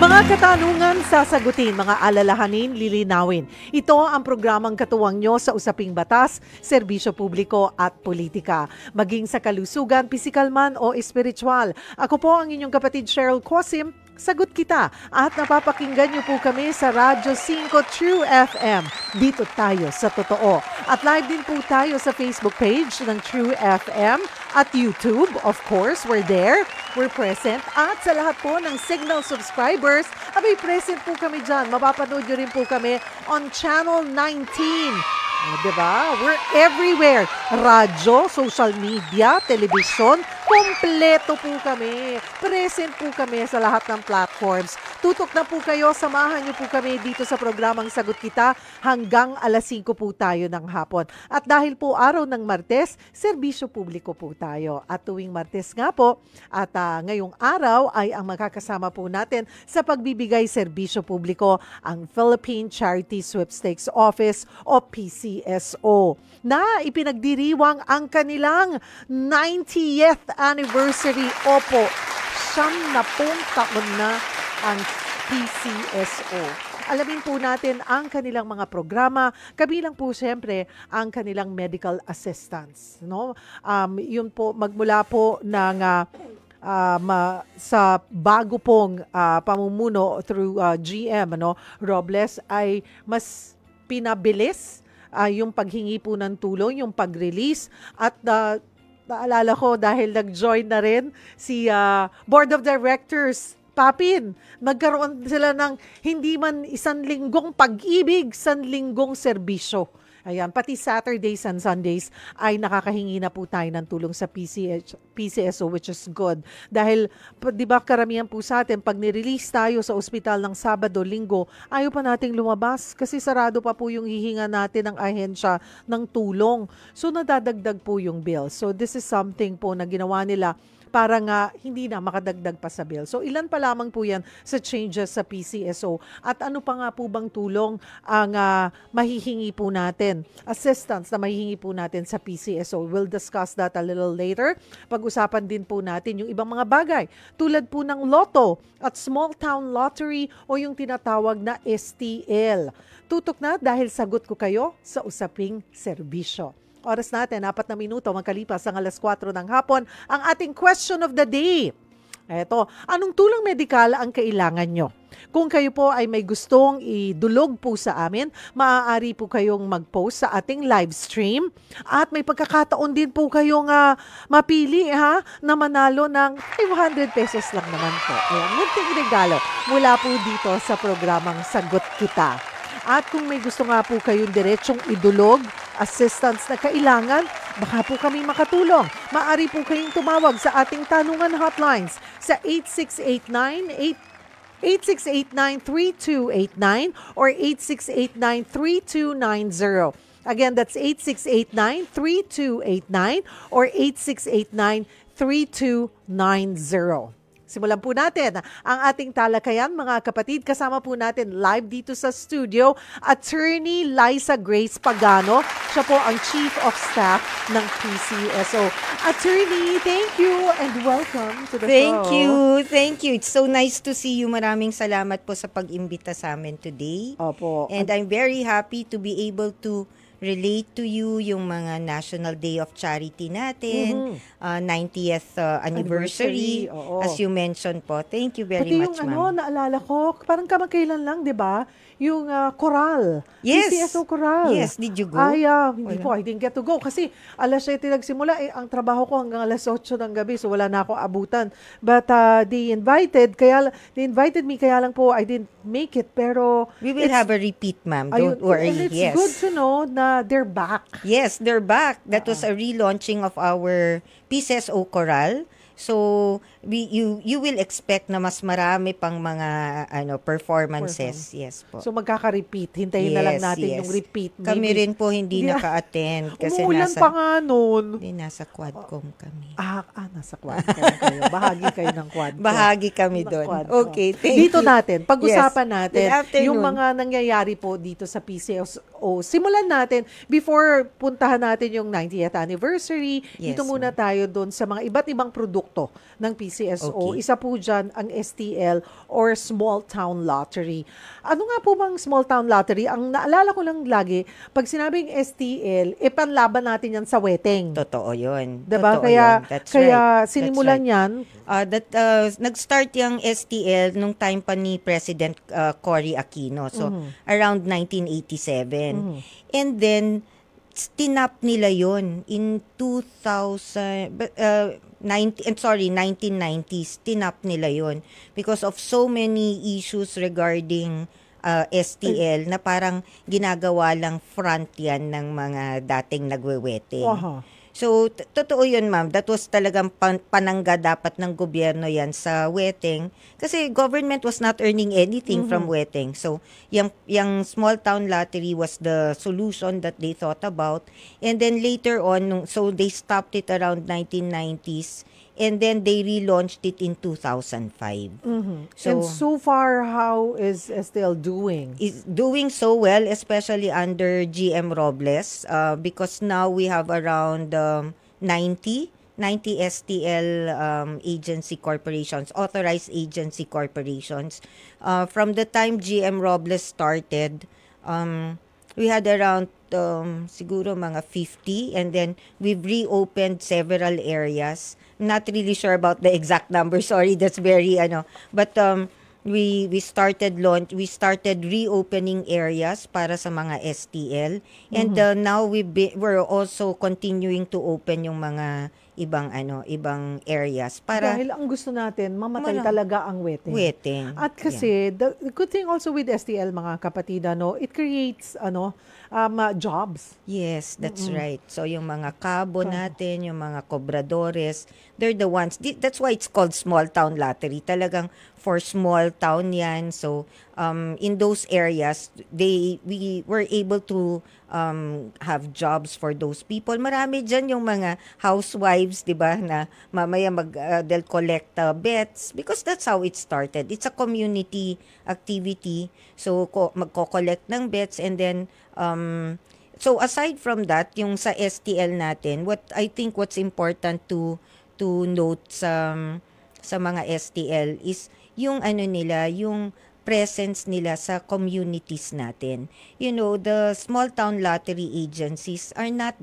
Mga katanungan sasagutin, mga alalahanin lilinawin. Ito ang programang katuwang nyo sa usaping batas, serbisyo publiko at politika. Maging sa kalusugan, pisikal man o espiritual. Ako po ang inyong kapatid Cheryl Cosim. Sagot kita at napapakinggan niyo po kami sa Radyo 5 True FM. Dito tayo sa totoo. At live din po tayo sa Facebook page ng True FM at YouTube. Of course, we're there. We're present. At sa lahat po ng Signal subscribers, abay present po kami dyan. Mapapanood niyo rin po kami on Channel 19. Diba? We're everywhere. Radyo, social media, television, kompleto po kami. Present po kami sa lahat ng platforms. Tutok na po kayo, samahan niyo po kami dito sa programang Sagot Kita hanggang alas 5 po tayo ng hapon. At dahil po araw ng Martes, serbisyo publiko po tayo. At tuwing Martes nga po, at ngayong araw ay ang makakasama po natin sa pagbibigay serbisyo publiko ang Philippine Charity Sweepstakes Office o PCSO na ipinagdiriwang ang kanilang 90th anniversary. Opo, 70 taon na ang PCSO. Alamin po natin ang kanilang mga programa, kabilang po siyempre ang kanilang medical assistance. No? Yun po, magmula po ng sa bago pong pamumuno through GM Robles ay mas pinabilis yung paghingi po ng tulong, yung pag-release at naalala ko dahil nag-join na rin si Board of Directors Papin, nagkaroon sila ng hindi man 1 linggong pag-ibig, 1 linggong serbisyo. Ayan, pati Saturdays and Sundays ay nakakahingi na po tayo ng tulong sa PCSO, which is good. Dahil, di ba karamihan po sa atin, pag nirelease tayo sa ospital ng Sabado, Linggo, ayaw pa nating lumabas kasi sarado pa po yung hihinga natin ng ahensya ng tulong. So, nadadagdag po yung bill. So, this is something po na ginawa nila para nga hindi na makadagdag pa sa bill. So ilan pa lamang po yan sa changes sa PCSO. At ano pa nga po bang tulong ang mahihingi po natin, assistance na mahihingi po natin sa PCSO. We'll discuss that a little later. Pag-usapan din po natin yung ibang mga bagay tulad po ng lotto at small town lottery o yung tinatawag na STL. Tutok na dahil sagot ko kayo sa usaping serbisyo. Oras natin, 4 na minuto, magkalipas ang alas 4 ng hapon, ang ating question of the day. Eto, anong tulong medikal ang kailangan nyo? Kung kayo po ay may gustong idulog po sa amin, maaari po kayong mag-post sa ating live stream at may pagkakataon din po kayong mapili na manalo ng 500 pesos lang naman po. Ayan, munting regalo mula po dito sa programang Sagot Kita. At kung may gusto nga po kayong diretsong idulog, assistance na kailangan, baka po kami makatulong. Maaari po kayong tumawag sa ating tanungan hotlines sa 8689-3289 or 8689-3290. Again, that's 8689-3289 or 8689-3290. Simulan po natin ang ating talakayan, mga kapatid. Kasama po natin live dito sa studio, Attorney Liza Grace Pagano. Siya po ang Chief of Staff ng PCSO. Attorney, thank you and welcome to the show. Thank you. It's so nice to see you. Maraming salamat po sa pag-imbita sa amin today. Opo. And I'm very happy to be able to relate to you yung mga National Day of Charity natin, 90th anniversary, as you mentioned po. Thank you very much, ma'am. Pati yung naalala ko, parang kamakailan lang, di ba? Yung Coral. Yes. PCSO Coral. Yes, did you go? Ay, hindi po, I didn't get to go. Kasi alas 7 nagsimula, ang trabaho ko hanggang alas 8 ng gabi, so wala na ako abutan. But they invited me, kaya lang po, I didn't make it. Pero we will have a repeat, ma'am. Don't worry. And it's yes. good to know na they're back. Yes, they're back. That was a relaunching of our PCSO Coral. So, you will expect na mas marami pang mga performances. Yes po. So, magkaka-repeat. Hintayin na lang natin yung repeat. Kami rin po hindi naka-attend. Kasi umuulan pa nga nun. Nasa Quadcom kami. Nasa Quadcom kayo. Bahagi kayo ng Quadcom. Bahagi kami doon. Okay, thank dito you. natin, pag-usapan natin yung afternoon. mga nangyayari po dito sa PCSO. Simulan natin, before puntahan natin yung 90th anniversary, dito muna tayo doon sa mga iba't ibang produkto produkto ng PCSO. Okay. Isa po dyan ang STL or Small Town Lottery. Ano nga po bang Small Town Lottery? Ang naalala ko lang lagi, pag sinabing STL, panlaban natin yan sa weteng. Totoo yun. Diba? Totoo Kaya, yun. That's kaya right. sinimulan That's right. yan. Nag-start yung STL nung time pa ni President Cory Aquino. So, around 1987. And then, tinap nila yon in 1990s. Tinap nila yon because of so many issues regarding STL na parang ginagawa lang front yan ng mga dating nagwewete. So, totoo yun, ma'am. That was talagang panangga dapat ng gobyerno yan sa weteng. Kasi government was not earning anything from weteng. So, yung small town lottery was the solution that they thought about. And then later on, so they stopped it around 1990s. And then they relaunched it in 2005. So, and so far, how is STL doing? Is doing so well, especially under GM Robles, because now we have around 90 STL agency corporations, authorized agency corporations. From the time GM Robles started, we had around siguro mga 50, and then we've reopened several areas. Not really sure about the exact number. Sorry, that's very but we started reopening areas para sa mga STL, and now we're also continuing to open yung mga ibang areas para dahil ang gusto natin mamatay talaga ang weteng. At kasi the good thing also with STL, mga kapatid, it creates jobs. Yes, that's right. So yung mga kabo natin, yung mga kobradores, they're the ones. That's why it's called small town lottery. Talagang for small town yan. So in those areas, we were able to have jobs for those people. Marami dyan yung mga housewives, di ba, na mamaya they'll collect bets because that's how it started. It's a community activity. So magko-collect ng bets, and then so aside from that, yung sa STL natin, what's important to note sa mga STL is yung yung presence nila sa communities natin. You know, the small town lottery agencies are not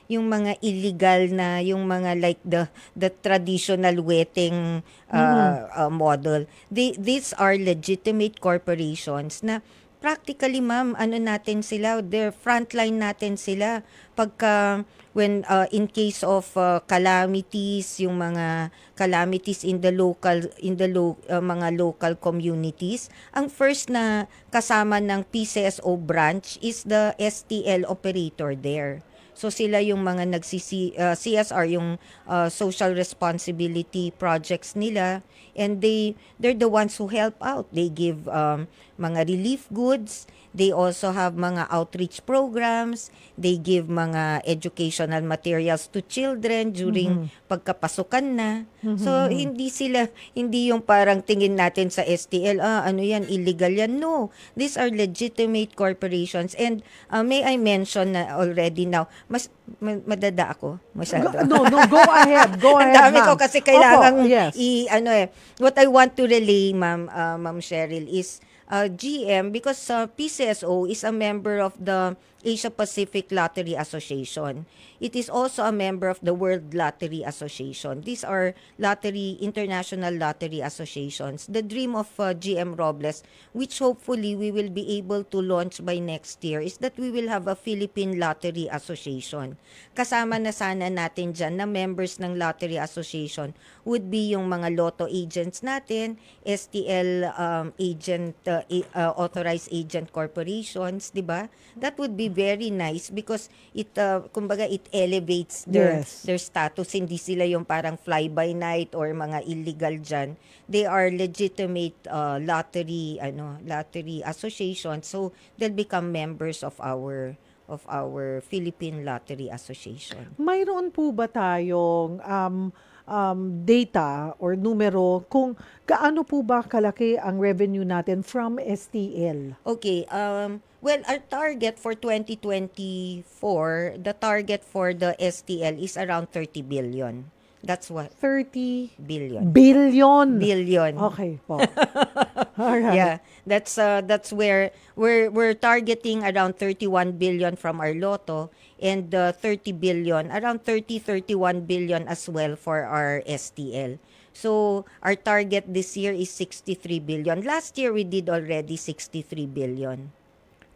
yung mga illegal na, yung mga like the traditional wetting model. These are legitimate corporations na practically, ma'am, natin sila, their frontline natin sila pagka when in case of calamities, yung mga calamities in the mga local communities, ang first na kasama ng PCSO branch is the STL operator there. So sila yung mga CSR, yung social responsibility projects nila, and they're the ones who help out. They give mga relief goods. They also have mga outreach programs. They give mga educational materials to children during pagkapasukan na. So, hindi yung parang tingin natin sa STL, yan, illegal yan. No, these are legitimate corporations. And may I mention na already now, madada ako masyado. No, go ahead. Go ahead, Ang dami ko kasi kailangan what I want to relay, Ma'am Cheryl, is GM, because PCSO is a member of the Asia Pacific Lottery Association. It is also a member of the World Lottery Association. These are international lottery associations. The dream of GM Robles, which hopefully we will be able to launch by next year, is that we will have a Philippine Lottery Association. Kasama na sana natin dyan na members ng Lottery Association would be yung mga lotto agents natin, STL authorized agent corporations, di ba? That would be very nice because it elevates their status. Hindi sila yung parang fly-by-night or mga illegal dyan. They are legitimate lottery association, so they'll become members of our Philippine Lottery Association. Mayroon po ba tayong data or numero kung gaano po ba kalaki ang revenue natin from STL? Okay, well, our target for 2024, the target for the STL is around 30 billion. That's what? 30 billion. billion. Billion. Okay po. Alright. Yeah, that's where we're targeting around 31 billion from our lotto, and 30 billion, around 31 billion as well for our STL. So our target this year is 63 billion. Last year we did already 63 billion.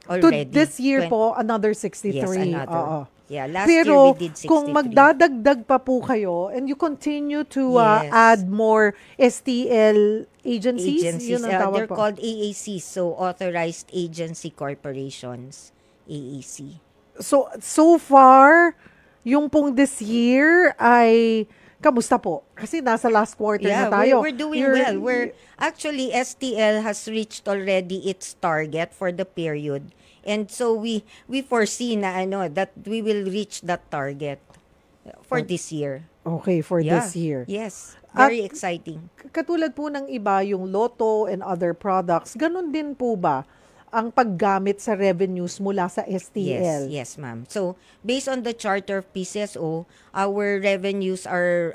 To Already. this year po, another 63. Yes, another. Oo. Yeah, last Pero year we did 63. kung magdadagdag pa po kayo and you continue to Yes. add more STL agencies, yun ang tawag They're po. called AACs, so Authorized Agency Corporations, AAC. So far, yung pong this year ay kamusta po? Kasi nasa last quarter na tayo. We're doing well. Actually, STL has reached already its target for the period. And so we foresee na that we will reach that target for this year. Okay, for this year. Yes. Very exciting. Katulad po ng iba, yung Lotto and other products, ganun din po ba ang paggamit sa revenues mula sa STL? Yes, ma'am. So, based on the charter of PCSO, our revenues are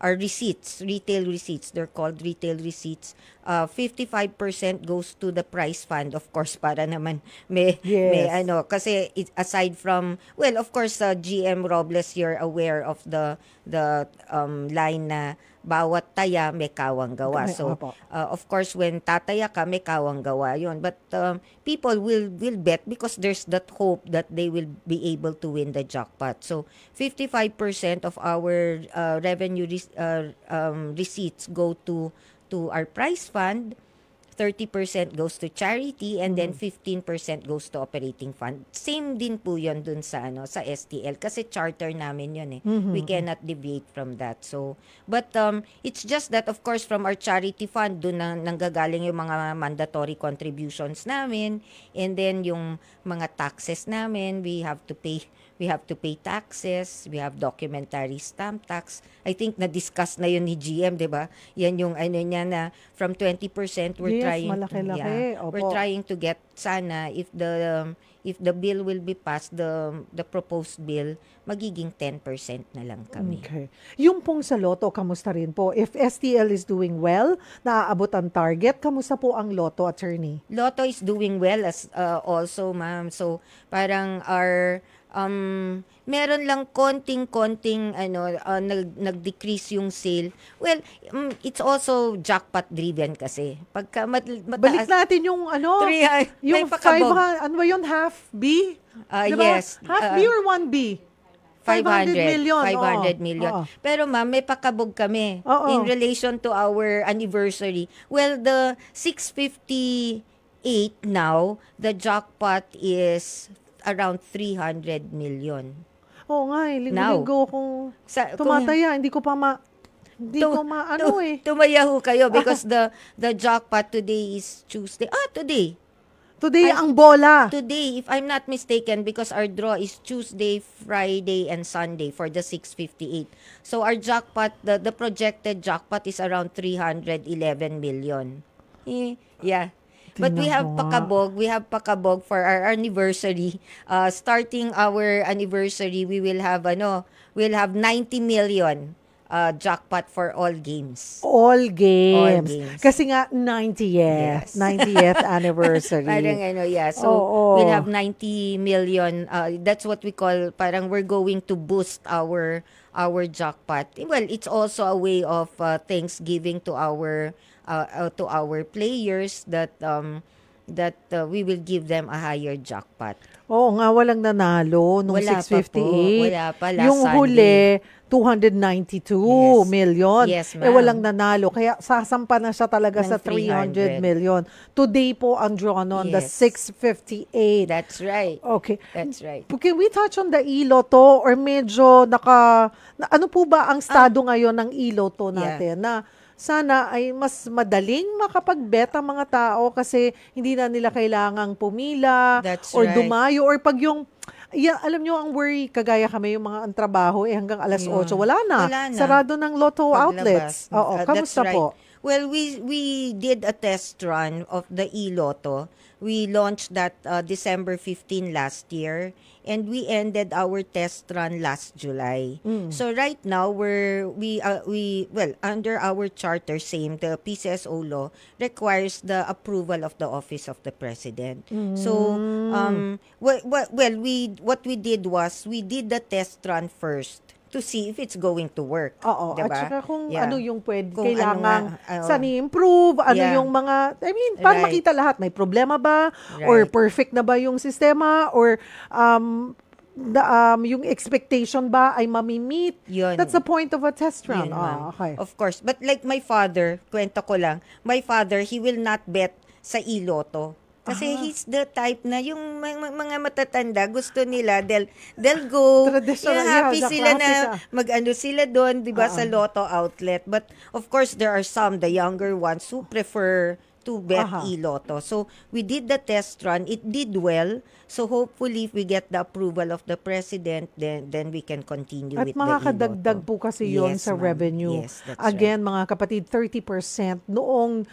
receipts, retail receipts. They're called retail receipts. 55% goes to the prize fund, of course, para naman may kasi aside from, well, of course, GM Robles, you're aware of the line na bawat taya may kawang gawa. So, of course, when tataya ka, may kawang gawa yun. But people will bet because there's that hope that they will be able to win the jackpot. So, 55% of our revenue receipts go to our prize fund, 30% goes to charity, and then 15% goes to operating fund. Same din po yun dun sa STL kasi charter namin yun eh. We cannot deviate from that. So, but it's just that of course from our charity fund dun nanggagaling yung mga mandatory contributions namin, and then yung mga taxes namin, we have to pay taxes, we have documentary stamp tax. I think na-discuss na yun ni GM, 'di ba? Yan yung niya na from 20% we're trying to get sana if the bill will be passed, the proposed bill, magiging 10% na lang kami. Okay. Yung pong sa Lotto, kamusta rin po? If STL is doing well, naaabot ang target, kamusta po ang Lotto, attorney? Lotto is doing well as also, ma'am. So parang our meron lang konting nag-decrease yung sale. Well, it's also jackpot driven kasi. Pagka balik natin yung yung 500, ano ba yun, half B? Diba? Yes. Half B or 1B? 500 million. 500 million. Pero ma'am, may pakabog kami in relation to our anniversary. Well, the 658 now, the jackpot is around 300 million. Oo nga, linggo-linggo kung tumataya, hindi ko Tumaya ho kayo because the jackpot today is Tuesday. Today ang bola. Today, if I'm not mistaken, because our draw is Tuesday, Friday, and Sunday for the 658. So our jackpot, the projected jackpot is around 311 million. Yeah. But we have pakabog for our anniversary. Starting our anniversary, we'll have 90 million jackpot for all games. All games. Kasi nga 90th. Yes. 90th anniversary. Parang So we'll have 90 million. That's what we call, parang we're going to boost our jackpot. Well, it's also a way of thanksgiving to our players that we will give them a higher jackpot. Oo nga, walang nanalo nung 658. Wala pa last yung huli, 292 million. Yes, ma'am. Walang nanalo. Kaya sasampa na siya talaga sa 300 million. Today po ang draw on the 658. That's right. Okay. That's right. Can we touch on the e-lotto or medyo ano po ba ang estado ngayon ng e-lotto natin na sana ay mas madaling makapagbeta ang mga tao kasi hindi na nila kailangang pumila dumayo or pag yung alam nyo, ang worry, kagaya kami, yung mga ang trabaho, hanggang alas 8, wala na. Sarado ng lotto outlets. Oo, kamusta po? Well, we did a test run of the e-lotto. We launched that December 15 last year, and we ended our test run last July. So right now we under our charter, same, the PCSO law requires the approval of the office of the president. So what we did was we did the test run first to see if it's going to work. Oo, diba? at saka kung ano yung Kung kailangan ano nga, saan i-improve, ano yung mga, para Right. makita lahat, may problema ba? Right. Or perfect na ba yung sistema? Or yung expectation ba ay mamimit? Yun. That's the point of a test run. Yun, ma'am. Okay. Of course. But like my father, kwento ko lang, my father, he will not bet sa e-lotto. Kasi he's the type na yung mga matatanda, gusto nila, they'll go, Traditional, happy yeah, sila na classic, mag-ano sila doon, di ba, sa lotto outlet. But of course, there are some, the younger ones, who prefer to bet e-lotto. So, we did the test run. It did well. So, hopefully, if we get the approval of the president, then we can continue At with the makakadagdag e-lotto. po kasi yon Yes, sa ma'am. revenue. Yes, that's Again, mga kapatid, 30% noong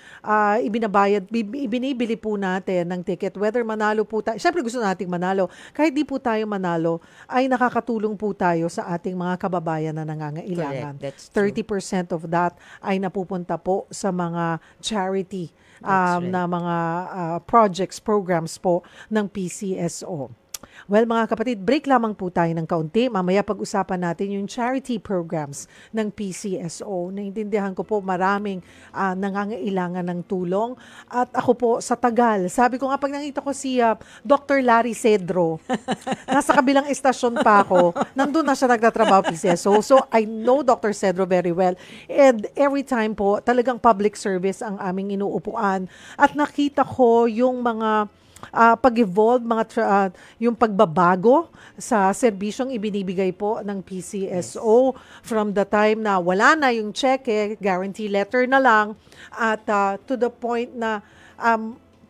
ibinibili po natin ng ticket, whether manalo po tayo, syempre gusto nating manalo, kahit di po tayo manalo, ay nakakatulong po tayo sa ating mga kababayan na nangangailangan. Correct, that's true. 30% of that ay napupunta po sa mga charity That's right. na mga projects, programs po ng PCSO. Well, mga kapatid, break lamang po tayo ng kaunti. Mamaya pag-usapan natin yung charity programs ng PCSO. Naintindihan ko po maraming nangangailangan ng tulong. At ako po sa tagal, sabi ko nga pag nakita ko si Dr. Larry Cedro, nasa kabilang estasyon pa ako, nandun na siya nagtatrabaho PCSO. So, I know Dr. Cedro very well. And every time po, talagang public service ang aming inuupuan. At nakita ko yung mga pag-evolve, yung pagbabago sa serbisyong ibinibigay po ng PCSO from the time na wala na yung cheque, guarantee letter na lang, at to the point na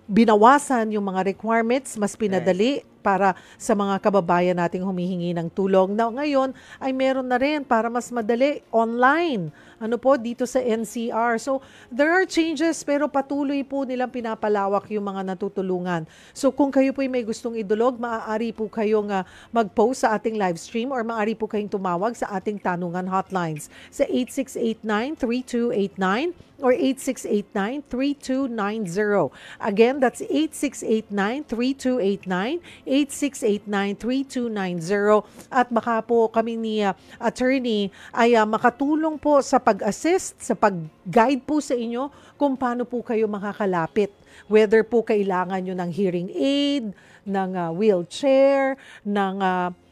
binawasan yung mga requirements, mas pinadali para sa mga kababayan nating humihingi ng tulong. Na ngayon ay meron na rin para mas madali online. Ano po dito sa NCR. So there are changes pero patuloy po nilang pinapalawak yung mga natutulungan. So kung kayo po may gustong idulog, maaari po kayong mag-post sa ating live stream or maaari po kayong tumawag sa ating tanungan hotlines sa 8689-3289 or 8689-3290. Again, that's 8689-3289, 8689-3290. At baka po kami ni attorney ay makatulong po sa pag-assist, sa pag-guide po sa inyo kung paano po kayo makakalapit. Whether po kailangan nyo ng hearing aid, ng wheelchair, ng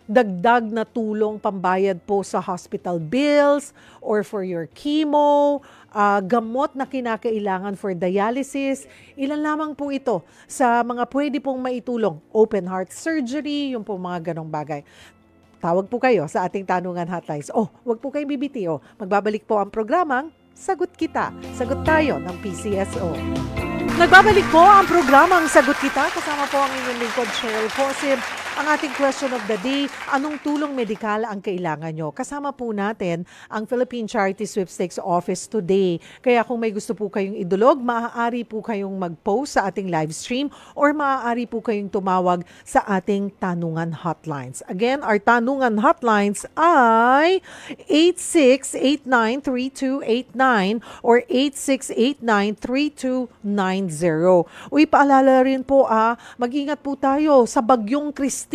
dagdag na tulong pambayad po sa hospital bills or for your chemo, gamot na kinakailangan for dialysis. Ilan lamang po ito sa mga pwede pong maitulong. Open heart surgery, yung po mga ganong bagay. Tawag po kayo sa ating tanungan hotlines. Wag po kayong bibitiw. Magbabalik po ang programang Sagot Kita. Sagot tayo ng PCSO. Nagbabalik po ang programang Sagot Kita. Kasama po ang inyong lingkod, Cheryl Cosim. Ang ating question of the day, anong tulong medikal ang kailangan nyo? Kasama po natin ang Philippine Charity Sweepstakes Office today. Kaya kung may gusto po kayong idulog, maaari po kayong mag-post sa ating live stream or maaari po kayong tumawag sa ating tanungan hotlines. Again, our tanungan hotlines ay 8689-3289 or 8689-3290. Uy, paalala rin po mag-ingat po tayo sa bagyong Christine.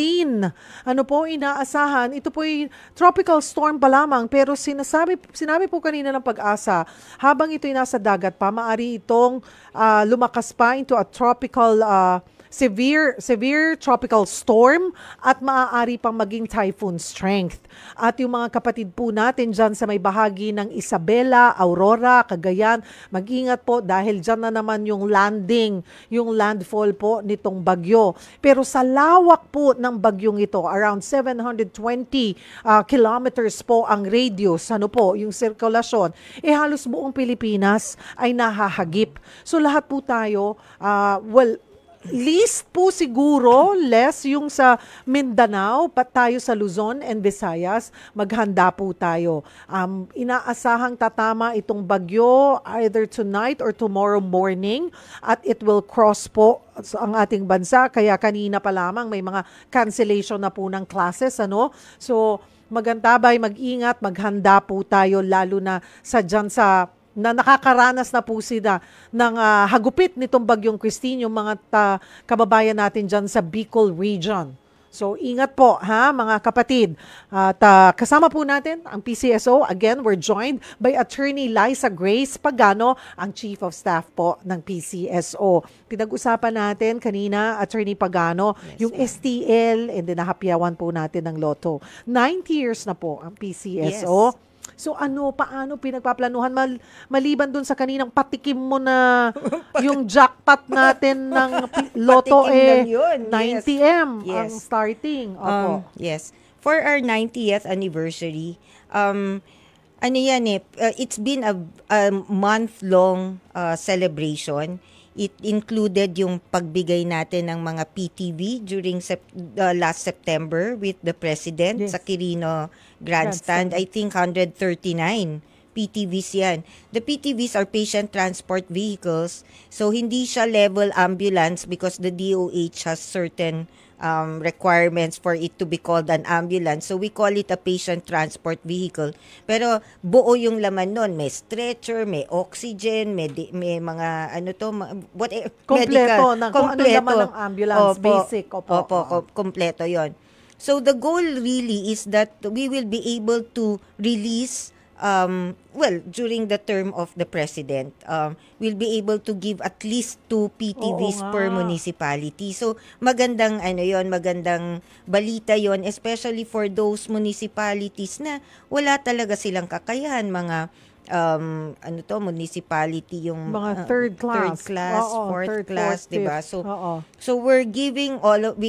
Ano po inaasahan? Ito po ay tropical storm pa lamang pero sinabi po kanina ng Pag-asa, habang ito'y nasa dagat pa, maaari itong lumakas pa into a tropical severe tropical storm at maaari pang maging typhoon strength. At yung mga kapatid po natin dyan sa may bahagi ng Isabela, Aurora, Cagayan, mag-ingat po dahil dyan na naman yung landfall po nitong bagyo. Pero sa lawak po ng bagyong ito, around 720 kilometers po ang radius, yung sirkulasyon, halos buong Pilipinas ay nahahagip. So lahat po tayo, least po siguro, less yung sa Mindanao, tayo sa Luzon and Visayas, maghanda po tayo. Inaasahang tatama itong bagyo either tonight or tomorrow morning at it will cross po ang ating bansa. Kaya kanina pa lamang may mga cancellation na po ng classes. So, magantabay, mag-ingat, maghanda po tayo lalo na na nakakaranas na po sila ng hagupit nitong bagyong Christine, yung mga kababayan natin dyan sa Bicol region. So, ingat po, mga kapatid. At kasama po natin ang PCSO. Again, we're joined by Attorney Liza Grace Pagano, ang Chief of Staff po ng PCSO. Pinag-usapan natin kanina, Attorney Pagano, yung STL, and then nahapyawan po natin ng Lotto. 90 years na po ang PCSO. Yes. So paano pinagpaplanuhan maliban dun sa kaninang patikim mo na yung jackpot natin ng Lotto 90M ang starting. Yes. For our 90th anniversary, it's been a month-long celebration. It included yung pagbigay natin ng mga PTV during last September with the President sa Quirino Grandstand. I think 139 PTVs yan. The PTVs are patient transport vehicles. So, hindi siya level ambulance because the DOH has certain requirements for it to be called an ambulance. So, we call it a patient transport vehicle. Pero, buo yung laman nun. May stretcher, may oxygen, may mga kompleto. Kung ano laman ng ambulance, basic. Kompleto yon. So, the goal really is that we will be able to release during the term of the President, we'll be able to give at least 2 PTVs per municipality. So, magandang magandang balita yon, especially for those municipalities na wala talaga silang kakayahan, mga municipality, yung mga third class, fourth class, diba? So we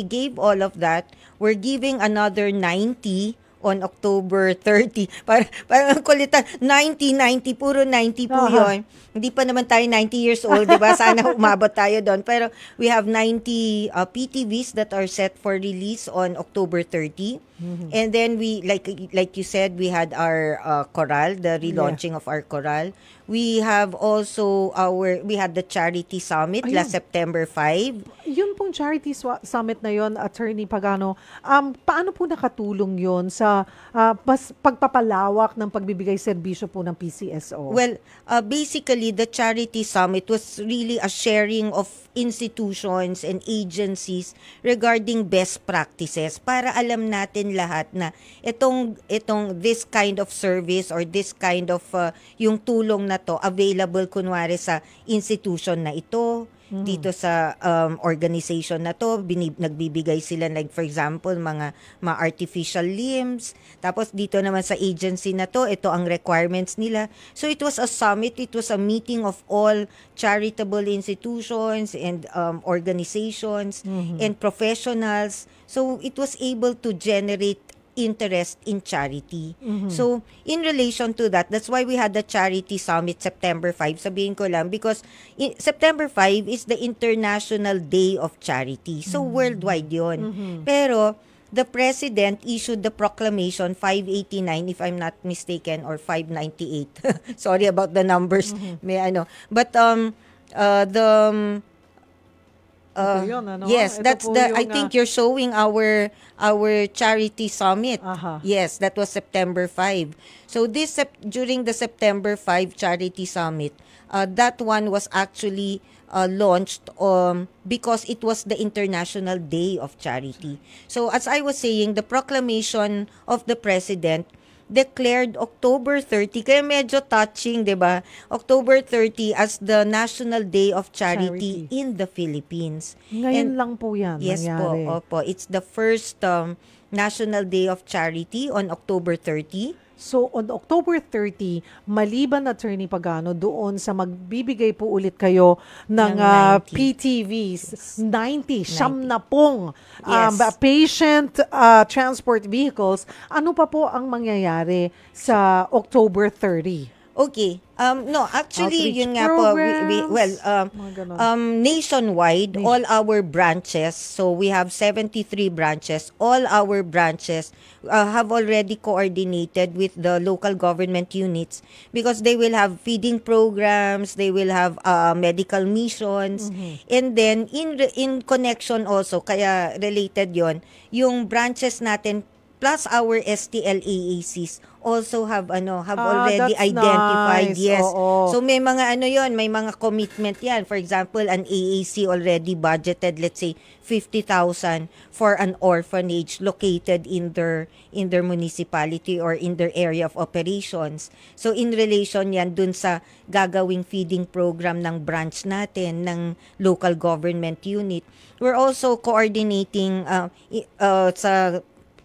gave all of that. We're giving another 90 on October 30. Parang kulitan, 90, puro 90 po yun. Hindi pa naman tayo 90 years old, di ba? Sana umabot tayo doon. Pero we have 90 PTVs that are set for release on October 30. Mm-hmm. And then we, like you said, we had our choral, the relaunching of our choral. We have also we had the Charity Summit last September 5. Yung pong Charity Summit na yon, Attorney Pagano, paano po nakatulong yon sa pagpapalawak ng pagbibigay serbisyo po ng PCSO? Well, basically, the Charity Summit was really a sharing of institutions and agencies regarding best practices para alam natin lahat na itong this kind of service or this kind of yung tulong na to available kunwari sa institution na ito, dito sa organization na to, nagbibigay sila, like for example, mga artificial limbs. Tapos dito naman sa agency na to, ito ang requirements nila. So it was a summit, it was a meeting of all charitable institutions and organizations and professionals. So it was able to generate interest in charity. So, in relation to that, that's why we had the Charity Summit September 5. Sabihin ko lang, because September 5 is the International Day of Charity. So, worldwide yun. Pero, the President issued the proclamation 589, if I'm not mistaken, or 598. Sorry about the numbers. But, yes, that's I think you're showing our charity summit. Yes, that was September 5. So during the September 5 charity summit, that one was actually launched because it was the International Day of Charity. So as I was saying, the proclamation of the President declared October 30, kaya medyo touching, di ba? October 30 as the National Day of Charity in the Philippines. Ngayon lang po yan nangyari. Yes po. It's the first National Day of Charity on October 30. So, on October 30, maliban, Attorney Pagano, doon sa magbibigay po ulit kayo ng PTVs, 90, siyam na pong patient transport vehicles, ano pa po ang mangyayari sa October 30? Okay. No, actually, Outreach yun nga po, mga ganon. nationwide, all our branches, so we have 73 branches, all our branches have already coordinated with the local government units because they will have feeding programs, they will have medical missions, and then in connection also, kaya related yon yung branches natin plus our STLAACs also have already That's identified. nice. Yes. Oo. So may mga may mga commitment yan. For example, an AAC already budgeted, let's say 50,000 for an orphanage located in their municipality or in their area of operations. So in relation yan dun sa gagawing feeding program ng branch natin ng local government unit. We're also coordinating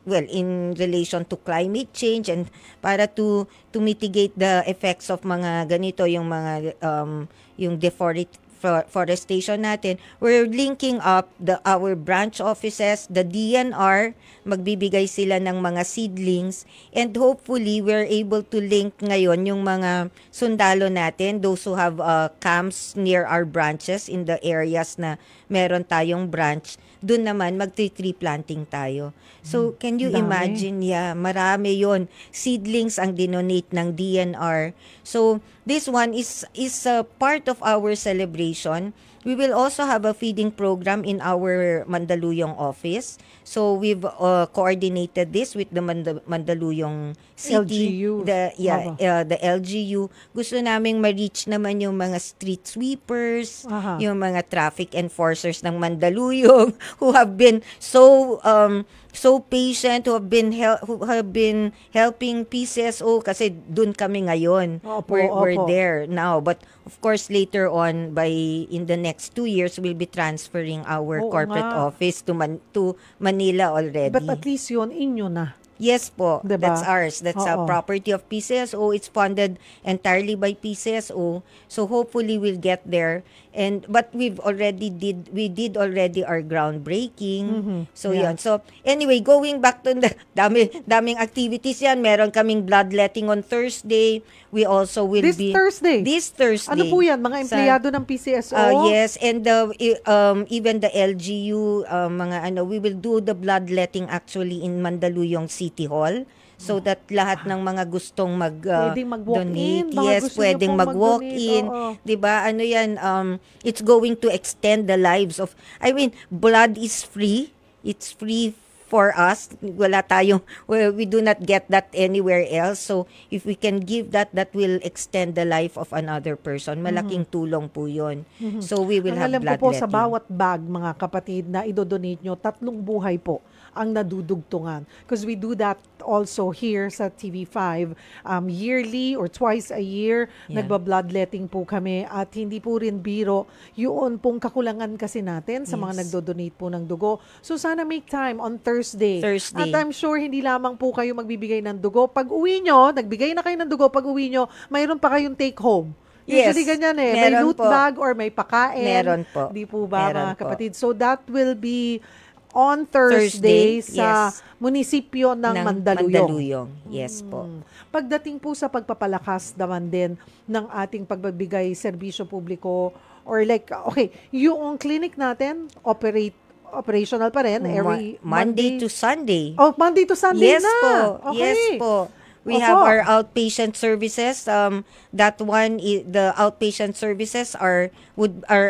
in relation to climate change and para to mitigate the effects of mga ganito, yung mga yung deforestation natin, we're linking up our branch offices, the DNR, magbibigay sila ng mga seedlings, and hopefully we're able to link ngayon yung mga sundalo natin, those who have camps near our branches in the areas na meron tayong branch, dun naman magti-tree planting tayo. So can you imagine, marami yon, seedlings ang dinonate ng DNR. So this one is a part of our celebration. We will also have a feeding program in our Mandaluyong office. So we've coordinated this with the Mandaluyong City, LGU. The LGU. Gusto naming ma-reach naman yung mga street sweepers, yung mga traffic enforcers ng Mandaluyong who have been so patient, who have been helping PCSO kasi dun kami ngayon. We're there now, but of course later on in the next 2 years we'll be transferring our corporate office to Manila already. But at least yun inyo na. Yes po, diba? That's ours. That's a property of PCSO. It's funded entirely by PCSO. So hopefully we'll get there. But we did already our groundbreaking. So yun. So anyway, going back to the daming activities yan. Meron kaming bloodletting on Thursday. We also will This Thursday? This Thursday. Ano po yan? Mga empleyado ng PCSO? Yes, and even the LGU, we will do the bloodletting actually in Mandaluyong City Hall. So that lahat ng mga gustong pwedeng mag-walk-in. Yes, pwedeng mag-walk-in. 'Di ba? It's going to extend the lives of, blood is free. It's free for us. We do not get that anywhere else. So if we can give that will extend the life of another person. Malaking tulong po 'yon. So we will have bloodletting. Alam ko po sa bawat bag, mga kapatid, na idodonate nyo, 3 buhay po ang nadudugtungan. Because we do that also here sa TV5 yearly or twice a year. Nagba-bloodletting po kami at hindi po rin biro yun pong kakulangan kasi natin sa mga nagdo-donate po ng dugo. So sana make time on Thursday. At I'm sure hindi lamang po kayo magbibigay ng dugo. Pag uwi nyo, nagbigay na kayo ng dugo, pag uwi nyo, mayroon pa kayong take home. Usually ganyan may loot bag or may pakain. Meron po. Di po ba mga kapatid? So that will be on Thursday sa munisipyo ng Mandaluyong. Yes po. Pagdating po sa pagpapalakas naman din ng ating pagbibigay serbisyo publiko or yung clinic natin operational pa rin every Monday to Sunday. Oh, Monday to Sunday yes na. Po. Okay. Yes po. We have our outpatient services. The outpatient services are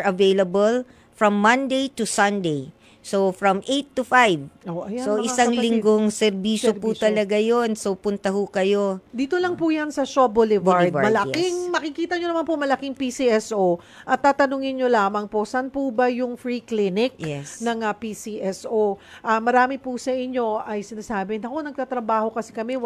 available from Monday to Sunday. So, from 8 to 5. So, isang linggong serbisyo po talaga yon. So, punta ho kayo. Dito lang po yan sa Shaw Boulevard. Makikita nyo naman po malaking PCSO. At tatanungin nyo lamang po, saan po ba yung free clinic ng PCSO? Marami po sa inyo ay sinasabi, naku, nagtatrabaho kasi kami,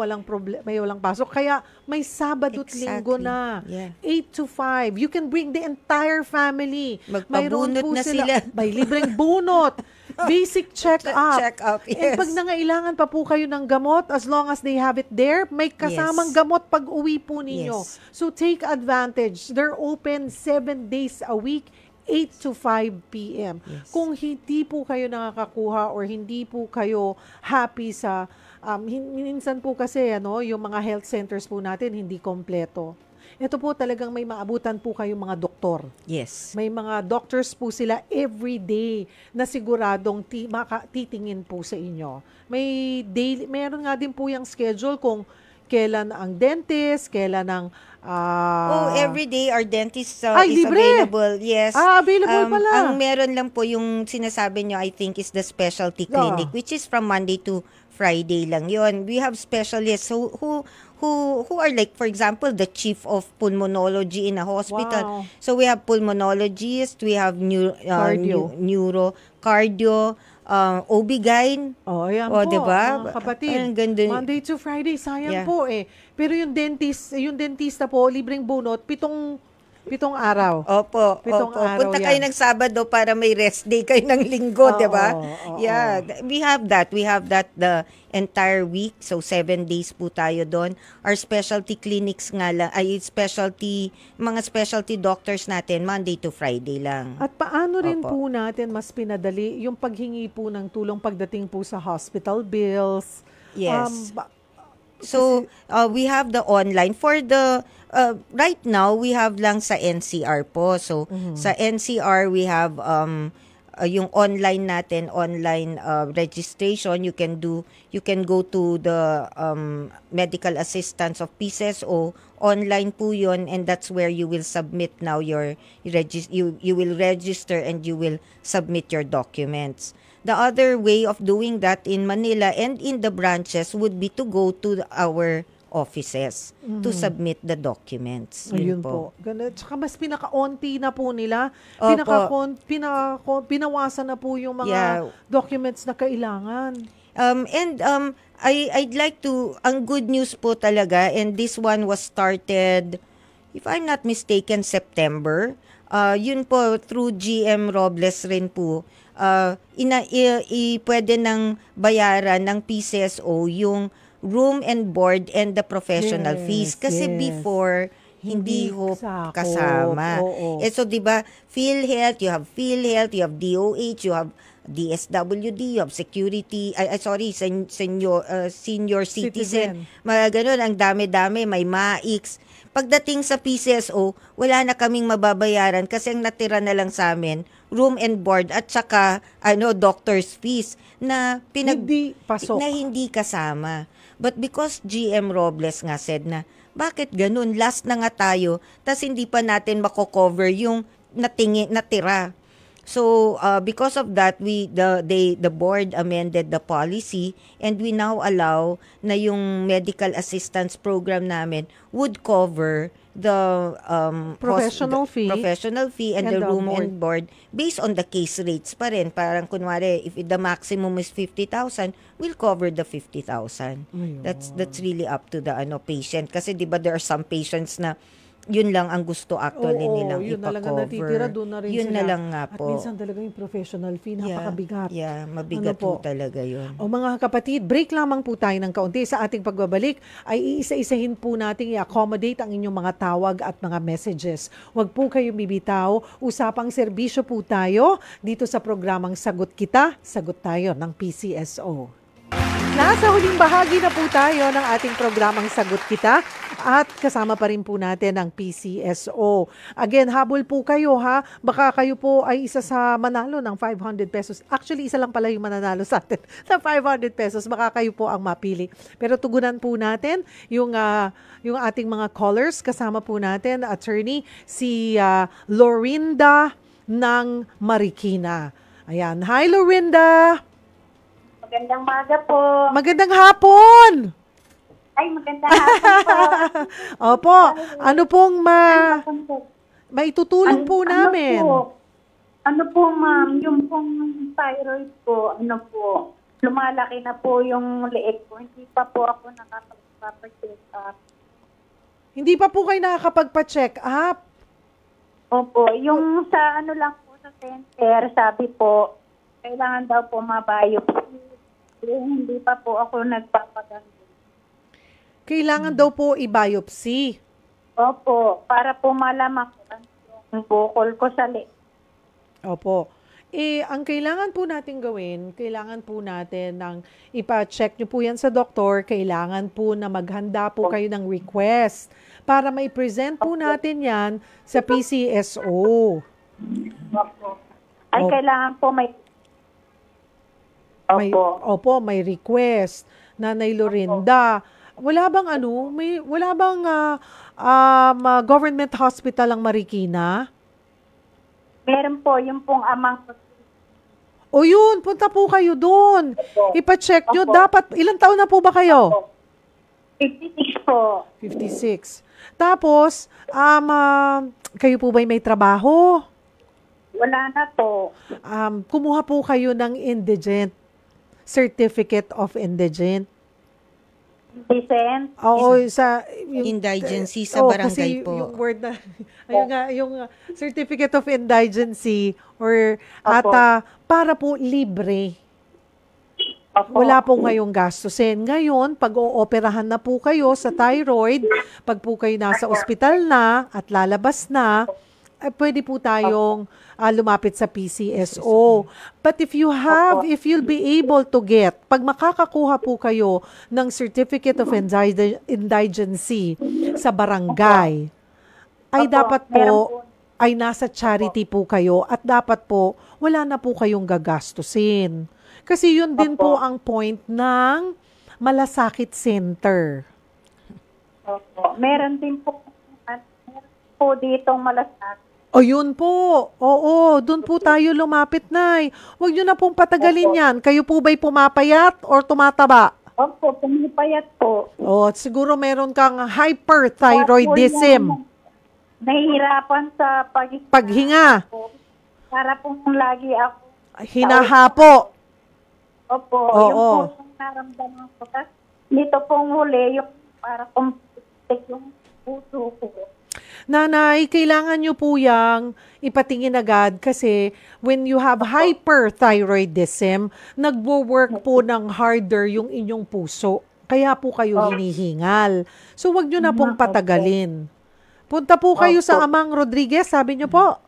may walang pasok. Kaya may Sabado at Linggo na. 8 to 5. You can bring the entire family. Magpabunot na sila. May libreng bunot. Basic check-up. Yes. And pag nangailangan pa po kayo ng gamot, as long as they have it there, may kasamang gamot pag uwi po ninyo. So take advantage. They're open 7 days a week, 8 to 5 p.m. Kung hindi po kayo nakakakuha or hindi po kayo happy sa, minsan po kasi yung mga health centers po natin hindi kompleto. ito po talagang may maabutan po kayong mga doktor. Yes. May mga doctors po sila every day na siguradong titingin po sa inyo. Meron nga din po yung schedule kung kailan ang dentist, kailan ang every day our dentist is libre. available. Yes. Available pala. Ang meron lang po yung sinasabi nyo, I think, is the specialty clinic, which is from Monday to Friday lang yon. We have specialists who are like, for example, the chief of pulmonology in a hospital. Wow. So we have pulmonologists, we have neuro, cardio, OB-GYN. Ayan po, diba? mga kapatid. Monday to Friday, sayang po eh. Pero yung dentista po, libreng bunot, pitong araw. Opo. Araw Punta kayo ng Sabado para may rest day kayo ng Linggo, di ba? Yeah, we have that. We have that the entire week. So 7 days po tayo doon. Our specialty clinics nga lang, mga specialty doctors natin Monday to Friday lang. At paano rin po natin mas pinadali yung paghingi po ng tulong pagdating po sa hospital bills? Yes. So we have the online for the right now we have lang sa NCR po. So sa NCR we have yung online natin, online registration. You can go to the medical assistance of PCSO. Online po yun, and that's where you will submit now you will register and you will submit your documents. The other way of doing that in Manila and in the branches would be to go to our offices to submit the documents. Ayun po. Tsaka mas pinaka-onti na po nila. Pinawasan na po yung mga documents na kailangan. I'd like to, ang good news po talaga, and this one was started, if I'm not mistaken, September. Yun po, through GM Robles rin po, pwede nang bayaran ng PCSO yung room and board and the professional fees. Kasi before, hindi ho kasama. So, di ba, PhilHealth, you have DOH, you have DSWD, you have security, senior citizen. Mga ganun, ang dami-dami, may MAIX. Pagdating sa PCSO, wala na kaming mababayaran kasi ang natira na lang sa amin, room and board at saka doctor's fees na hindi kasama. But because GM Robles nga said na, bakit ganun? Last na nga tayo, tas hindi pa natin mako-cover yung natira. So because of that, the board amended the policy and we now allow na yung medical assistance program namin would cover the professional fee and the room and board based on the case rates pa rin. Parang kunwari, if the maximum is 50,000, we'll cover the 50,000. That's really up to the patient. Kasi 'di ba there are some patients na yun lang ang gusto actually nilang yun ipa-cover. Na lang natitira, doon na rin yun sila. na lang nga po. At minsan talaga yung professional fee, napakabigat. Mabigat po talaga yun. Mga kapatid, break lamang po tayo ng kaunti. Sa ating pagbabalik, ay iisa-isahin po natin i-accommodate ang inyong mga tawag at mga messages. Huwag po kayong bibitaw. Usapang serbisyo po tayo dito sa programang Sagot Kita, Sagot Tayo ng PCSO. Nasa huling bahagi na po tayo ng ating programang Sagot Kita at kasama pa rin po natin ang PCSO. Again, habol po kayo ha. Baka kayo po ay isa sa manalo ng 500 pesos. Actually, isa lang pala yung mananalo sa atin sa 500 pesos. Baka kayo po ang mapili. Pero tugunan po natin yung ating mga callers. Kasama po natin, attorney, si Lorinda ng Marikina. Ayan. Hi, Lorinda! Magandang maga po. Magandang hapon! Ay, magandang hapon po. Opo, ano pong maitutulong po namin? Ano po, ma'am, yung pong thyroid ko, lumalaki na po yung leeg ko. Hindi pa po ako nakapag-check up. Hindi pa po kayo nakakapagpa-check up? Opo, yung sa lang po sa center, sabi po, kailangan daw po mabiopsy. Hindi pa po ako nagpapaganda. Kailangan daw po i-biopsy. Opo, para po malaman ko yung bukol ko sa leeg. Opo. Ang kailangan po natin gawin, kailangan po natin ng ipa-check nyo po yan sa doktor, kailangan po na maghanda po kayo ng request para mai-present po natin yan sa PCSO. Opo. Ay, kailangan po may... May request. Nanay Lorinda, wala bang government hospital ang Marikina? Meron po, yung pong amang... O yun, punta po kayo doon. Ipa-check nyo. Dapat, ilang taon na po ba kayo? 56 po. 56. Tapos, kayo po ba'y may trabaho? Wala na po. Kumuha po kayo ng indigent. Certificate of indigent. Decent? Oo, sa... Indigency sa barangay kasi po. yung word na... ayun nga, yung Certificate of Indigency or ata para po libre. Wala po ngayong gastusin. Ngayon, pag ooperahan na po kayo sa thyroid, pag po kayo nasa ospital na at lalabas na, pwede po tayong lumapit sa PCSO. But if you'll be able to get, pag makakakuha po kayo ng Certificate of Indigency sa barangay, ay dapat po ay nasa charity po kayo at dapat po wala na po kayong gagastusin. Kasi yun din po ang point ng Malasakit Center. Meron din po ditong Malasakit. O yun po. Oo, doon po tayo lumapit, Nay. Huwag nyo na pong patagalin yan. Kayo po ba'y pumapayat or tumataba? Opo, pumapayat po. O, siguro meron kang hyperthyroidism. Nahihirapan sa paghinga. Para pong lagi ako. Hinahapo. Opo, yung po naramdaman ko. Dito pong huli, yung para pong yung puso ko. Nanay, kailangan nyo po yang ipatingin agad kasi when you have hyperthyroidism, nagwo-work po ng harder yung inyong puso. Kaya po kayo hinihingal. So, wag nyo na pong patagalin. Punta po kayo sa Amang Rodriguez, sabi nyo po.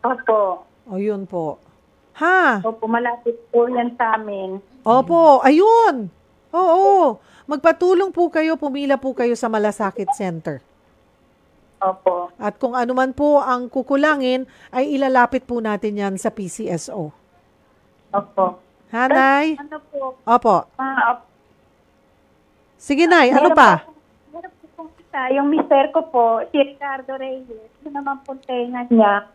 Opo. O, yun po. Ha? Opo, malapit po yan sa amin. Opo, ayun. Oo. Magpatulong po kayo, pumila po kayo sa Malasakit Center. Opo. At kung ano man po ang kukulangin, ay ilalapit po natin yan sa PCSO. Opo. Ha, Nay? Ano po? Opo. Sige, Nay. Ano pa? Meron po pong isa. Yung mister ko po, si Ricardo Reyes. Yun naman po tenga niya.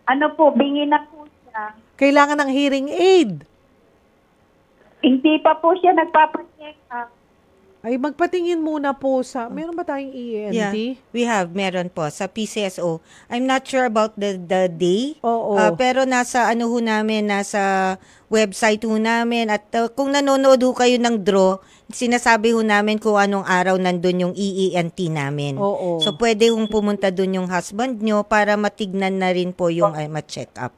Ano po, bingi na po siya. Kailangan ng hearing aid. Hindi pa po siya nagpapacheck up. Ay, magpatingin muna po sa... Meron ba tayong ENT? Yeah, we have. Meron po sa PCSO. I'm not sure about the day. Oo. Pero nasa ano ho namin, nasa website ho namin. At kung nanonood ho kayo ng draw, sinasabi ho namin kung anong araw nandun yung EENT namin. Oo. So, pwede hong pumunta dun yung husband nyo para matignan na rin po yung ma-check up.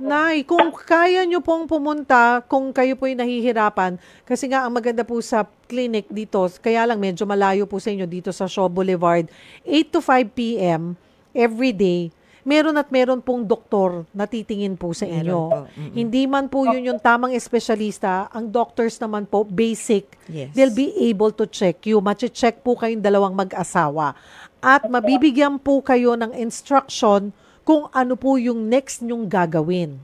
Nay, kung kaya nyo pong pumunta, kung kayo po'y nahihirapan, kasi nga ang maganda po sa clinic dito, kaya lang medyo malayo po sa inyo dito sa Shaw Boulevard, 8 to 5 p.m. every day, meron pong doktor na titingin po sa inyo. Hindi man po yun yung tamang espesyalista, ang doctors naman po, basic, they'll be able to check you. Mache-check po kayong dalawang mag-asawa. At mabibigyan po kayo ng instruction kung ano po yung next nyong gagawin.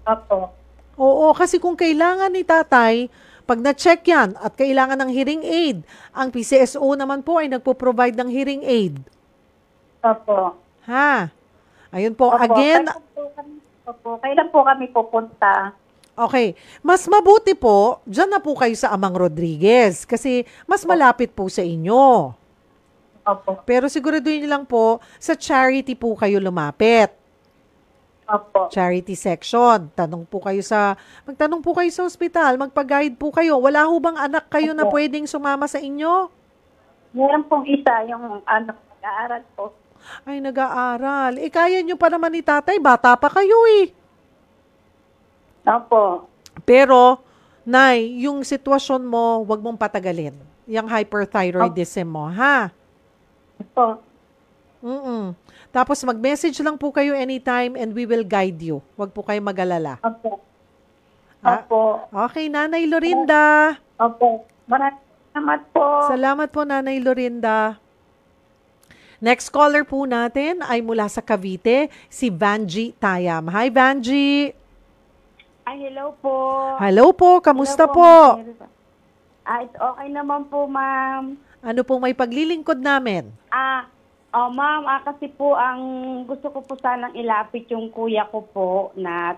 Opo. Oo, kasi kung kailangan ni tatay, pag na-check yan at kailangan ng hearing aid, ang PCSO naman po ay nagpo-provide ng hearing aid. Opo. Ha? Ayun po, Opo. again. Kailan po kami pupunta? Okay. Mas mabuti po, dyan na po kayo sa Amang Rodriguez kasi mas malapit po sa inyo. Opo. Pero siguraduhin niyo lang po, sa charity po kayo lumapit. Opo. Charity section. Magtanong po kayo sa ospital, magpa-guide po kayo. Wala ho bang anak kayo na pwedeng sumama sa inyo? Meron pong isa, yung nag-aaral po. Ay, nag-aaral. Kaya nyo pa naman ni tatay, bata pa kayo eh. Opo. Pero, Nay, yung sitwasyon mo, wag mong patagalin. Yung hyperthyroidism mo, ha? Opo. Tapos mag-message lang po kayo anytime and we will guide you. Wag po kayo mag-alala. Opo. Ha? Opo. Okay, Nanay Lorinda. Opo. Salamat po. Salamat po, Nanay Lorinda. Next caller po natin ay mula sa Cavite, si Vanji Tayam. Hi, Vanji. Ay, hello po. Hello po, kamusta Hello po? It's okay naman po, ma'am. Ano pong may paglilingkod namin? Ma'am, kasi po ang gusto ko po sanang ilapit yung kuya ko po na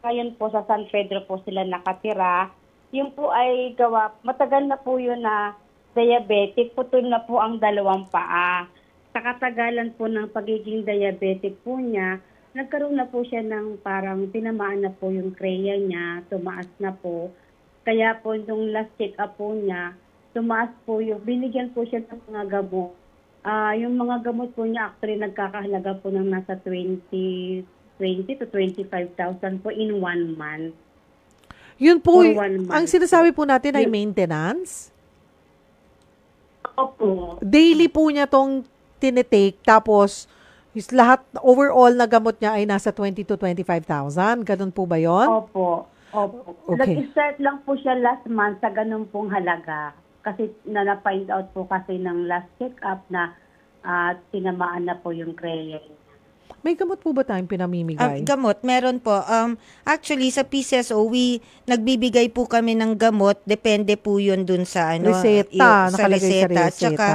ngayon po sa San Pedro po sila nakatira. Yung po ay matagal na po yun na diabetic, putol na po ang dalawang paa. Sa katagalan po ng pagiging diabetic po niya, nagkaroon na po siya ng parang tinamaan na po yung kreya niya, tumaas na po. Kaya po nung last check-up po niya, tumaas po binigyan po siya ng mga gamot. Yung mga gamot po niya actually nagkakahalaga po ng nasa 20 to 25,000 po in 1 month. Yun po, For 1 month. ang sinasabi po natin ay maintenance. Opo. Daily po niya tong tinitake, tapos lahat overall na gamot niya ay nasa 20 to 25,000. Ganun po ba yon? Opo. Okay. Nag-start lang po siya last month sa ganun pong halaga. Kasi na-find out po kasi ng last check-up na tinamaan na po yung kreya. May gamot po ba tayong pinamimigay? Gamot, meron po. Actually, sa PCSO, nagbibigay po kami ng gamot. Depende po yun dun sa reseta, sa nakalagay sa reseta. reseta. Tsaka,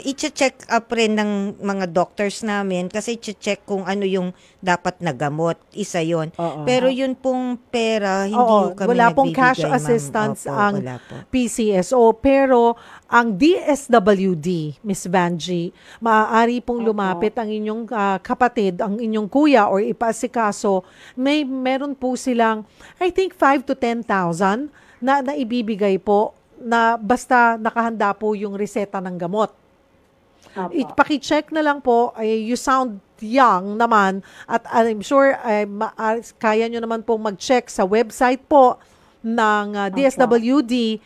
i-check up rin ng mga doctors namin kasi i-check kung ano yung dapat na gamot. Isa yon. Pero yun pong pera, hindi kami nagbibigay. Wala pong cash assistance ang wala po. PCSO. Pero ang DSWD, Miss Vanji, maaari pong lumapit ang inyong kapatid, ang inyong kuya or ipaasikaso. Meron po silang, I think, 5 to 10,000 na ibibigay po na basta nakahanda po yung reseta ng gamot. Paki-check na lang po, you sound young naman at I'm sure kaya nyo naman pong mag-check sa website po ng DSWD.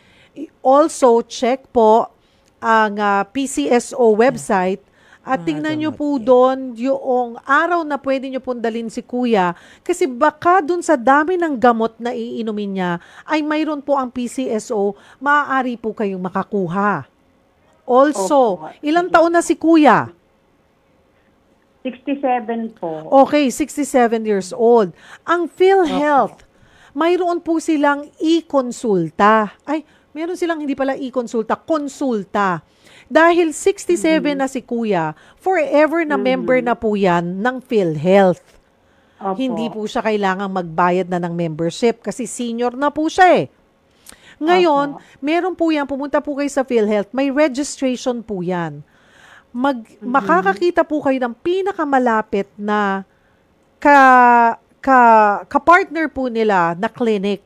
Also, check po ang PCSO website at tingnan nyo po doon yung araw na pwede nyo pong dalhin si kuya kasi baka doon sa dami ng gamot na iinumin niya ay mayroon po ang PCSO, maaari po kayong makakuha. Also, ilang taon na si kuya? 67 po. Okay, 67 years old. Ang PhilHealth, mayroon po silang e-konsulta. Meron silang hindi pala e-konsulta, konsulta. Dahil 67 na si kuya, forever na member na po yan ng PhilHealth. Hindi po siya kailangang magbayad na ng membership kasi senior na po siya eh. Ngayon, meron po yan, pumunta po kayo sa PhilHealth, may registration po yan. Makakakita po kayo ng pinakamalapit na ka-partner po nila na clinic.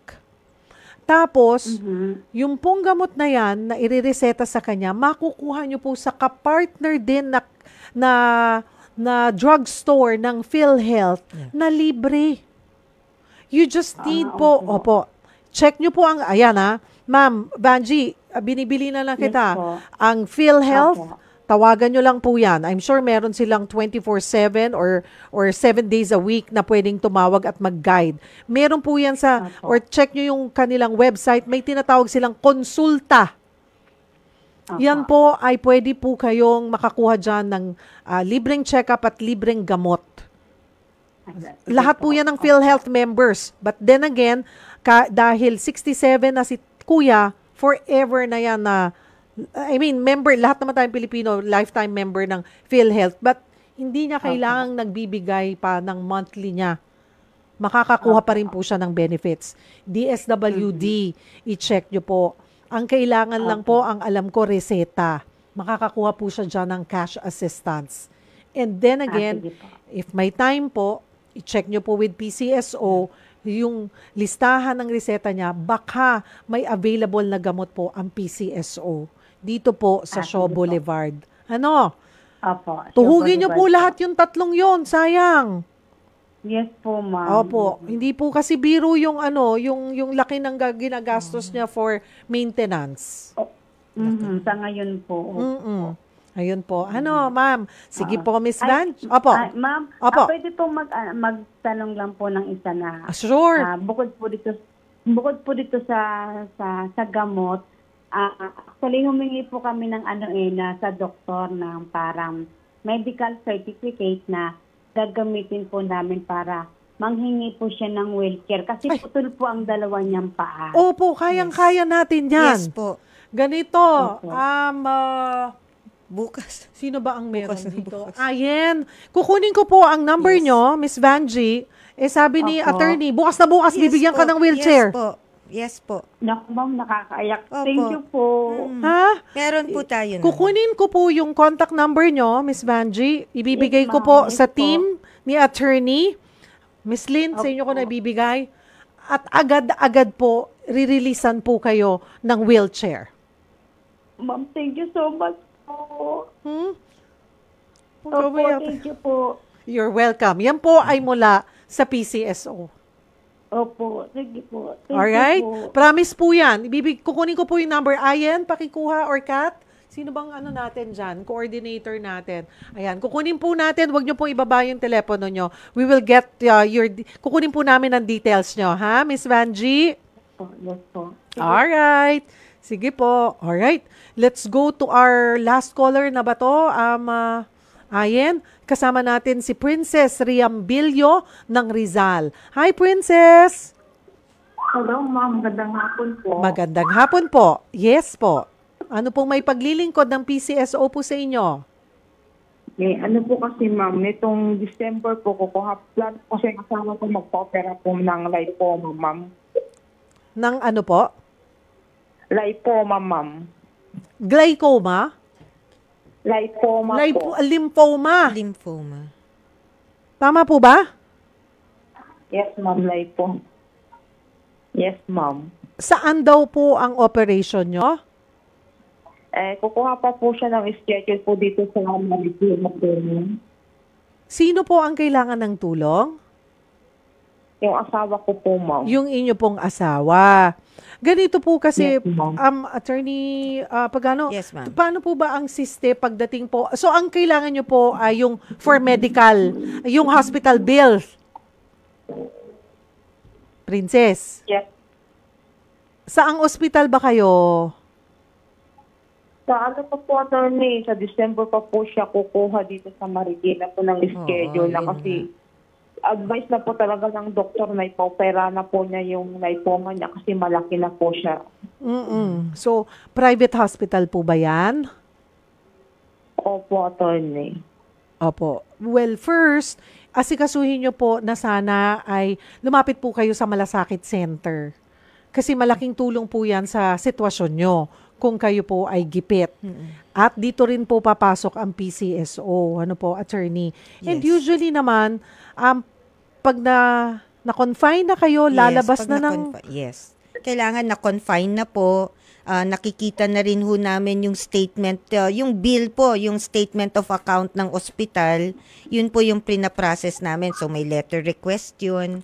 Tapos, yung pong gamot na yan, na irereseta sa kanya, makukuha nyo po sa ka-partner din na drugstore ng PhilHealth na libre. You just need check nyo po ayan Ma'am Vanji, binibili na lang kita. Ang PhilHealth, tawagan nyo lang po yan. I'm sure meron silang 24/7 or 7 days a week na pwedeng tumawag at mag-guide. Meron po yan or check nyo yung kanilang website, may tinatawag silang konsulta. Yan po ay pwede po kayong makakuha dyan ng libreng check-up at libreng gamot. Lahat po yan ng PhilHealth members. But then again, dahil 67 na si kuya, forever na yan member, lahat naman tayong Pilipino, lifetime member ng PhilHealth, but hindi niya kailangang nagbibigay pa ng monthly niya. Makakakuha pa rin po siya ng benefits. DSWD, i-check nyo po. Ang kailangan lang po, ang alam ko, reseta. Makakakuha po siya dyan ng cash assistance. And then again, if may time po, i-check nyo po with PCSO, yung listahan ng reseta niya, baka may available na gamot po ang PCSO. Dito po sa Shaw Boulevard. Tuhugin nyo po lahat yung tatlong yon, sayang. Yes po, ma'am. Hindi po kasi biro yung yung laki ng ginagastos niya for maintenance. Sa ngayon po. Ayun po. Ma'am? Sige po, Miss Van. Ma'am, pwede po magtanong lang po ng isa na. Sure. Bukod po dito sa gamot, Actually, humingi po kami ng na sa doktor ng parang medical certificate na gagamitin po namin para manghingi po siya ng wheelchair kasi putol po ang dalawa niyang paa. Opo, kayang-kaya natin yan. Yes po. Ganito, Opo. Bukas. sino ba ang meron Bukas na dito? bukas. Ayan. Kukunin ko po ang number nyo, Miss Vanjie. Sabi ni Opo. attorney, bukas na bukas, bibigyan ka po. ng wheelchair. Yes po. Yes po. Naku ma'am, nakakaiyak. Opo. Thank you po. Ha? Meron po tayo na. Kukunin ko po yung contact number nyo, Miss Vanjie. Ibibigay Yes, ko ma'am. po Yes sa po. team ni attorney. Miss Lynn, sa inyo ko Opo. na ibibigay. At agad-agad po, rireleasan po kayo ng wheelchair. Ma'am, thank you so much po. Opo, Thank you po. you're welcome. Yan po ay mula sa PCSO. Opo, sige po. Thank Alright? you po. Promise po yan. Kukunin ko po yung number. Ayan, pakikuha or Kat. Sino bang natin dyan? Coordinator natin. Ayan, kukunin po natin. Huwag nyo pong ibaba yung telepono nyo. We will get kukunin po namin ang details nyo. Ha, Miss Vanjie? Yes po. Alright. Sige po. Alright. Let's go to our last caller na ba to? Ayen, kasama natin si Princess Riambilio ng Rizal. Hi, Princess! Hello, ma'am. Magandang hapon po. Magandang hapon po. Yes po. Ano pong may paglilingkod ng PCSO po sa inyo? Ano po kasi ma'am, nitong December po kukuha plan po kasi kasama ko magpa-opera po ng lipoma ma'am. Ng ano po? Lipoma ma'am. Glaucoma? Lipoma po. Lymphoma. Lymphoma. Tama po ba? Yes ma'am, lipo. Yes ma'am. Saan daw po ang operation nyo? Kukuha pa po siya ng schedule po dito sa Marikina po. Sino po ang kailangan ng tulong? Yung asawa ko po ma'am. Yung inyo pong asawa. Ganito po kasi, Yes, ma'am. attorney, pagano, Yes, ma'am. paano po ba ang siste pagdating po? So, ang kailangan nyo po ay yung for medical, yung hospital bills. Princess, Yes. saang ospital ba kayo? Sa ano pa po attorney, sa December pa po siya kukuha dito sa Marikina po ng schedule na yun kasi advice na po talaga ng doktor na ipaopera na po niya yung lipoma niya kasi malaki na po siya. So, private hospital po ba yan? Opo, attorney. Opo. Well, first, asikasuhin nyo po na sana ay lumapit po kayo sa Malasakit Center. Kasi malaking tulong po yan sa sitwasyon nyo kung kayo po ay gipit. At dito rin po papasok ang PCSO, ano po, attorney. And Yes. usually naman, pag na-confine na kayo, lalabas Yes, na pag ng... Yes. Kailangan na-confine na po. Nakikita na rin ho namin yung statement, yung bill po, yung statement of account ng ospital. Yun po yung pinaprocess namin. So may letter request yun.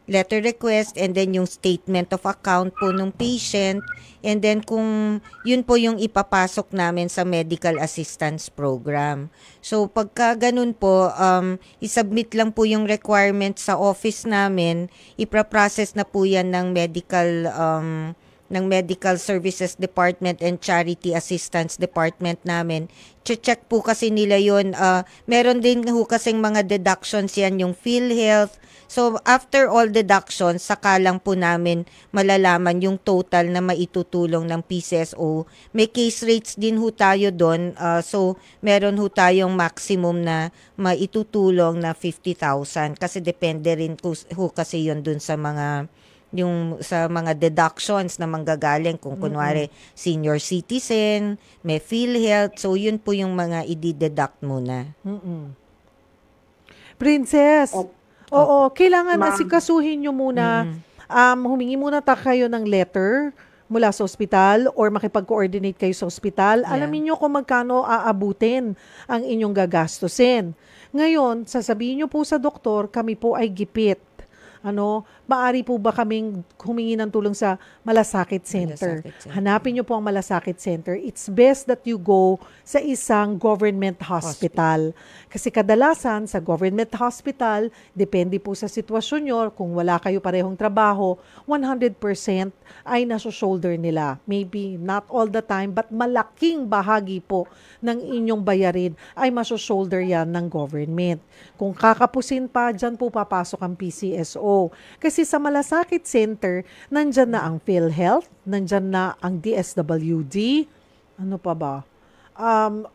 Letter request and then yung statement of account po ng patient. And then kung yun po yung ipapasok namin sa medical assistance program. So pagka ganun po, isubmit lang po yung requirement sa office namin, ipaprocess na po yan ng Medical Services Department and Charity Assistance Department namin. Check po kasi nila yun. Meron din ho kasing mga deductions yan, yung PhilHealth. So, after all deductions, saka lang po namin malalaman yung total na maitutulong ng PCSO. May case rates din ho tayo doon. So, meron ho tayong maximum na maitutulong na 50,000. Kasi depende rin ho kasi yun doon sa mga deductions na manggagaling kung kunwari senior citizen, may PhilHealth. So, yun po yung mga i-deduct muna. Princess, oo, kailangan Ma'am. asikasuhin nyo muna. Humingi muna kayo ng letter mula sa ospital or makipag-coordinate kayo sa ospital. Yeah. Alamin nyo kung magkano aabutin ang inyong gagastusin. Ngayon, sasabihin nyo po sa doktor, kami po ay gipit. Maaari po ba kaming humingi ng tulong sa Malasakit Center? Hanapin niyo po ang Malasakit Center. It's best that you go sa isang government hospital. Kasi kadalasan sa government hospital, depende po sa sitwasyon nyo, kung wala kayo parehong trabaho, 100% ay nasa-shoulder nila. Maybe not all the time, but malaking bahagi po ng inyong bayarin ay maso-shoulder yan ng government. Kung kakapusin pa, dyan po papasok ang PCSO. Kasi sa Malasakit Center, nandyan na ang PhilHealth, nandyan na ang DSWD, ano pa ba?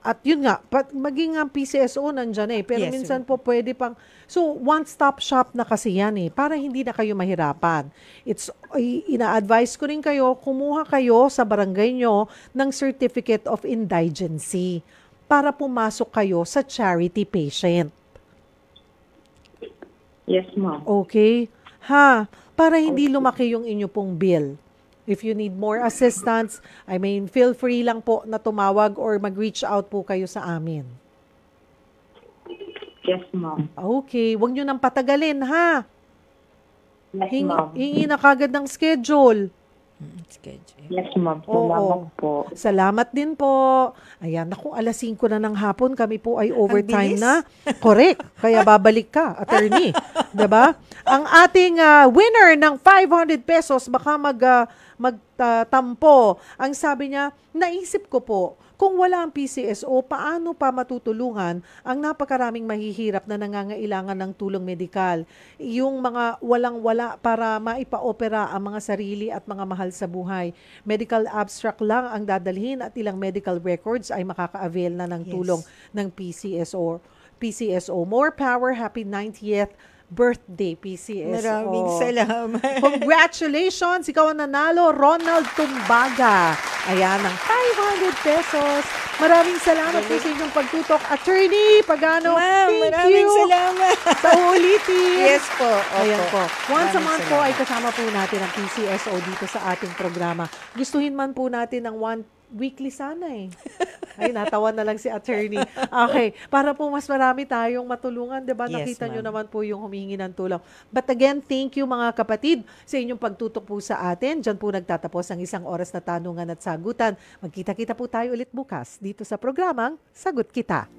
At yun nga, maging ang PCSO nandyan pero minsan po pwede pang, so one-stop shop na kasi yan para hindi na kayo mahirapan. Ina-advise ko rin kayo, kumuha kayo sa barangay nyo ng Certificate of Indigency para pumasok kayo sa charity patient. Yes, ma'am. Okay? Para hindi lumaki yung inyo pong bill. If you need more assistance, feel free lang po na tumawag or mag-reach out po kayo sa amin. Yes, ma'am. Okay. Huwag nyo nang patagalin, Yes, ma'am. Hingi na kagad ng schedule. Yes, ma'am. Salamat po. Salamat din po. Ayan, naku, 5:00 na ng hapon. Kami po ay overtime na. Correct. Kaya babalik ka, attorney. Diba? Ang ating winner ng 500 pesos, baka magtampo. Ang sabi niya, naisip ko po, kung wala ang PCSO, paano pa matutulungan ang napakaraming mahihirap na nangangailangan ng tulong medikal? Yung mga walang-wala para maipa-opera ang mga sarili at mga mahal sa buhay. Medical abstract lang ang dadalhin at ilang medical records ay makaka-avail na ng tulong ng PCSO. More power, happy 90th birthday, PCSO. Maraming salamat. Congratulations! Ikaw ang nanalo, Ronald Tumbaga. Ayan, ng 500 pesos. Maraming salamat po sa inyong pagtutok. Attorney Pagano, maraming salamat. Sa ulitin. Yes po. Ayan po. Once a month po ay kasama po natin ang PCSO dito sa ating programa. Gustuhin man po natin ng weekly sana Ay, natawa na lang si attorney. Okay, para po mas marami tayong matulungan, diba? Yes, Nakita nyo naman po yung humihingi ng tulong. But again, thank you mga kapatid sa inyong pagtutok po sa atin. Diyan po nagtatapos ang 1 oras na tanungan at sagutan. Magkita-kita po tayo ulit bukas dito sa programang Sagot Kita.